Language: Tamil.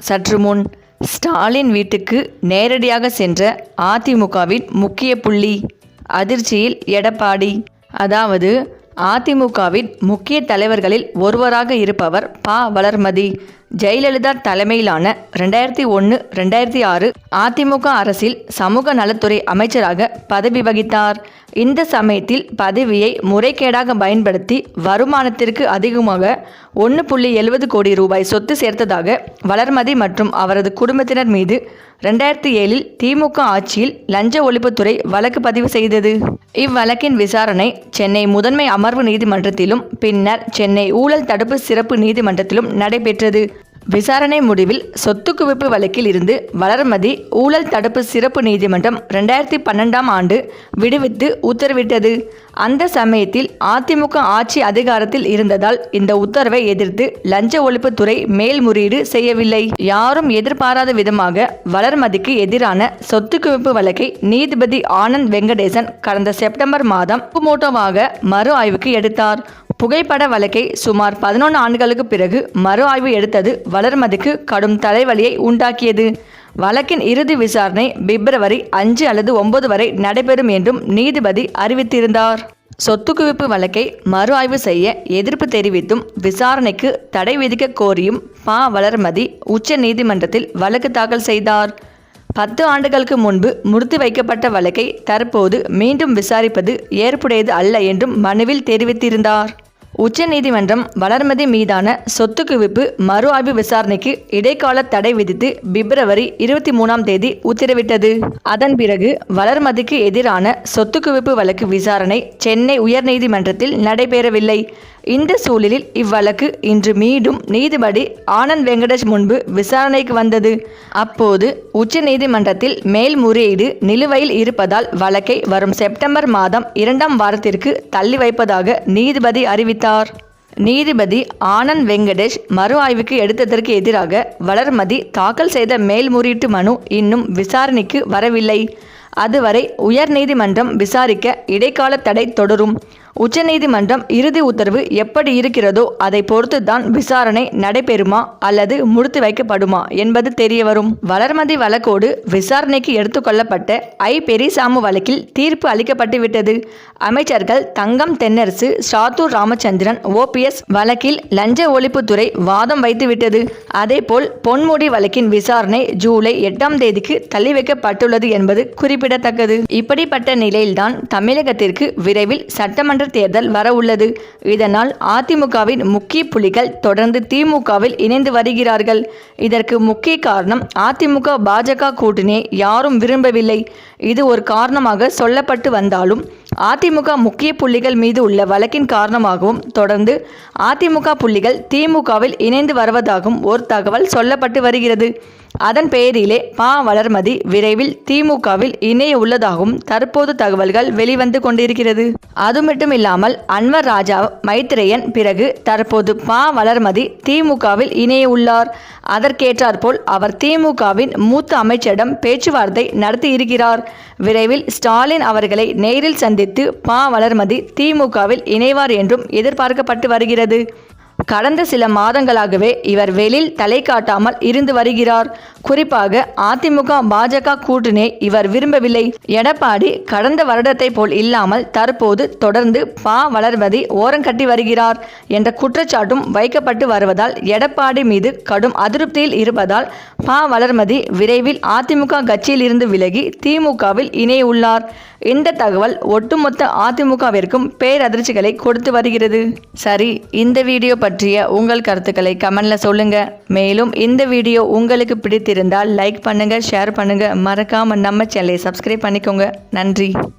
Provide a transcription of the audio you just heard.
சற்று முன் ஸ்டாலின் வீட்டுக்கு நேரடியாக சென்ற அதிமுகவின் முக்கிய புள்ளி. அதிர்ச்சியில் எடப்பாடி. அதாவது அதிமுகவின் முக்கிய தலைவர்களில் ஒருவராக இருப்பவர் வளர்மதி. ஜெயலலிதா தலைமையிலான 2001-2006 அதிமுக அரசில் சமூக நலத்துறை அமைச்சராக பதவி வகித்தார். இந்த சமயத்தில் பதவியை முறைகேடாக பயன்படுத்தி வருமானத்திற்கு அதிகமாக 1.70 கோடி ரூபாய் சொத்து சேர்த்ததாக வளர்மதி மற்றும் அவரது குடும்பத்தினர் மீது 2007 திமுக ஆட்சியில் லஞ்ச ஒழிப்புத்துறை வழக்கு பதிவு செய்தது. இவ்வழக்கின் விசாரணை சென்னை முதன்மை அமர்வு நீதிமன்றத்திலும் பின்னர் சென்னை ஊழல் தடுப்பு சிறப்பு நீதிமன்றத்திலும் நடைபெற்றது. விசாரணை முடிவில் சொத்து குவிப்பு வழக்கில் இருந்து வளர்மதி ஊழல் தடுப்பு சிறப்பு நீதிமன்றம் 2012ஆம் ஆண்டு விடுவித்து உத்தரவிட்டது. அந்த சமயத்தில் அதிமுக ஆட்சி அதிகாரத்தில் இருந்ததால் இந்த உத்தரவை எதிர்த்து லஞ்ச ஒழிப்புத்துறை மேல்முறையீடு செய்யவில்லை. யாரும் எதிர்பாராத விதமாக வளர்மதிக்கு எதிரான சொத்து குவிப்பு வழக்கை நீதிபதி ஆனந்த் வெங்கடேசன் கடந்த செப்டம்பர் மாதம் சுமோட்டோவாக மறு ஆய்வுக்கு எடுத்தார். புகைப்பட வழக்கை சுமார் 11 ஆண்டுகளுக்கு பிறகு மறு ஆய்வு எடுத்தது வளர்மதிக்கு கடும் தலைவலியை உண்டாக்கியது. வழக்கின் இறுதி விசாரணை பிப்ரவரி 5 அல்லது 9 வரை நடைபெறும் என்றும் நீதிபதி அறிவித்திருந்தார். சொத்து குவிப்பு வழக்கை மறு ஆய்வு செய்ய எதிர்ப்பு தெரிவித்தும் விசாரணைக்கு தடை விதிக்க கோரியும் வளர்மதி உச்ச நீதிமன்றத்தில் வழக்கு தாக்கல் செய்தார். 10 ஆண்டுகளுக்கு முன்பு முடித்து வைக்கப்பட்ட வழக்கை தற்போது மீண்டும் விசாரிப்பது ஏற்புடையது அல்ல என்றும் மனுவில் தெரிவித்திருந்தார். உச்சநீதிமன்றம் வளர்மதி மீதான சொத்து குவிப்பு மறு ஆய்வு விசாரணைக்கு இடைக்கால தடை விதித்து பிப்ரவரி 23ஆம் தேதி உத்தரவிட்டது. அதன் பிறகு வளர்மதிக்கு எதிரான சொத்து குவிப்பு வழக்கு விசாரணை சென்னை உயர்நீதிமன்றத்தில் நடைபெறவில்லை. இந்த சூழலில் இவ்வழக்கு இன்று மீண்டும் நீதிபதி ஆனந்த் வெங்கடேஷ் முன்பு விசாரணைக்கு வந்தது. அப்போது உச்ச நீதிமன்றத்தில் மேல்முறையீடு நிலுவையில் இருப்பதால் வழக்கை வரும் செப்டம்பர் மாதம் 2ஆம் வாரத்திற்கு தள்ளி வைப்பதாக நீதிபதி அறிவித்தார். நீதிபதி ஆனந்த் வெங்கடேஷ் மறு ஆய்வுக்கு எடுத்ததற்கு எதிராக வளர்மதி தாக்கல் செய்த மேல்முறையீட்டு மனு இன்னும் விசாரணைக்கு வரவில்லை. அதுவரை உயர்நீதிமன்றம் விசாரிக்க இடைக்கால தடை தொடரும். உச்சநீதிமன்றம் இறுதி உத்தரவு எப்படி இருக்கிறதோ அதை பொறுத்து தான் விசாரணை நடைபெறுமா அல்லது முடித்து வைக்கப்படுமா என்பது தெரியவரும். வளர்மதி வழக்கோடு விசாரணைக்கு எடுத்துக்கொள்ளப்பட்ட பெரியசாமி வழக்கில் தீர்ப்பு அளிக்கப்பட்டுவிட்டது. அமைச்சர்கள் தங்கம் தென்னரசு, சாத்தூர் ராமச்சந்திரன், OPS வழக்கில் லஞ்ச ஒழிப்புத்துறை வாதம் வைத்துவிட்டது. அதேபோல் பொன்முடி வழக்கின் விசாரணை ஜூலை 8ஆம் தேதிக்கு தள்ளி வைக்கப்பட்டுள்ளது என்பது குறிப்பிடத்தக்கது. இப்படிப்பட்ட நிலையில்தான் தமிழகத்திற்கு விரைவில் சட்டமன்ற தேர்தல் வர உள்ளது. இதனால் அதிமுகவின் முக்கிய புள்ளிகள் தொடர்ந்து திமுகவில் இணைந்து வருகிறார்கள். இதற்கு முக்கிய காரணம் அதிமுக பாஜக கூட்டணியை யாரும் விரும்பவில்லை. இது ஒரு காரணமாக சொல்லப்பட்டு வந்தாலும் அதிமுக முக்கிய புள்ளிகள் மீது உள்ள வழக்கின் காரணமாகவும் தொடர்ந்து அதிமுக புள்ளிகள் திமுகவில் இணைந்து வருவதாகவும் ஒரு தகவல் சொல்லப்பட்டு வருகிறது. அதன் பெயரிலே வளர்மதி விரைவில் திமுகவில் இணைய உள்ளதாகவும் தற்போது தகவல்கள் வெளிவந்து கொண்டிருக்கிறது. அது மட்டும் இல்லாமல் அன்வர் ராஜா மைத்ரேயன் பிறகு தற்போது வளர்மதி திமுகவில் இணைய உள்ளார். அதற்கேற்றாற்போல் அவர் திமுகவின் மூத்த அமைச்சரிடம் பேச்சுவார்த்தை நடத்தி இருக்கிறார். விரைவில் ஸ்டாலின் அவர்களை நேரில் சந்தித்து வளர்மதி திமுகவில் இணைவார் என்றும் எதிர்பார்க்கப்பட்டு வருகிறது. கடந்த சில மாதங்களாகவே இவர் வெளியில் தலை காட்டாமல் இருந்து வருகிறார். குறிப்பாக அதிமுக பாஜக கூட்டணியை இவர் விரும்பவில்லை. எடப்பாடி கடந்த வருடத்தை போல் இல்லாமல் தற்போது தொடர்ந்து வளர்மதி ஓரங்கட்டி வருகிறார் என்ற குற்றச்சாட்டும் வைக்கப்பட்டு வருவதால் எடப்பாடி மீது கடும் அதிருப்தியில் இருப்பதால் வளர்மதி விரைவில் அதிமுக கட்சியில் இருந்து விலகி திமுகவில் இணைய உள்ளார். இந்த தகவல் ஒட்டுமொத்த அதிமுகவிற்கும் பேரதிர்ச்சிகளை கொடுத்து வருகிறது. சரி, இந்த வீடியோ பற்றிய உங்கள் கருத்துக்களை கமெண்ட்ல சொல்லுங்க. மேலும் இந்த வீடியோ உங்களுக்கு பிடித்திருந்தால் லைக் பண்ணுங்க, ஷேர் பண்ணுங்க, மறக்காம நம்ம சேனலை சப்ஸ்கிரைப் பண்ணிக்கோங்க. நன்றி.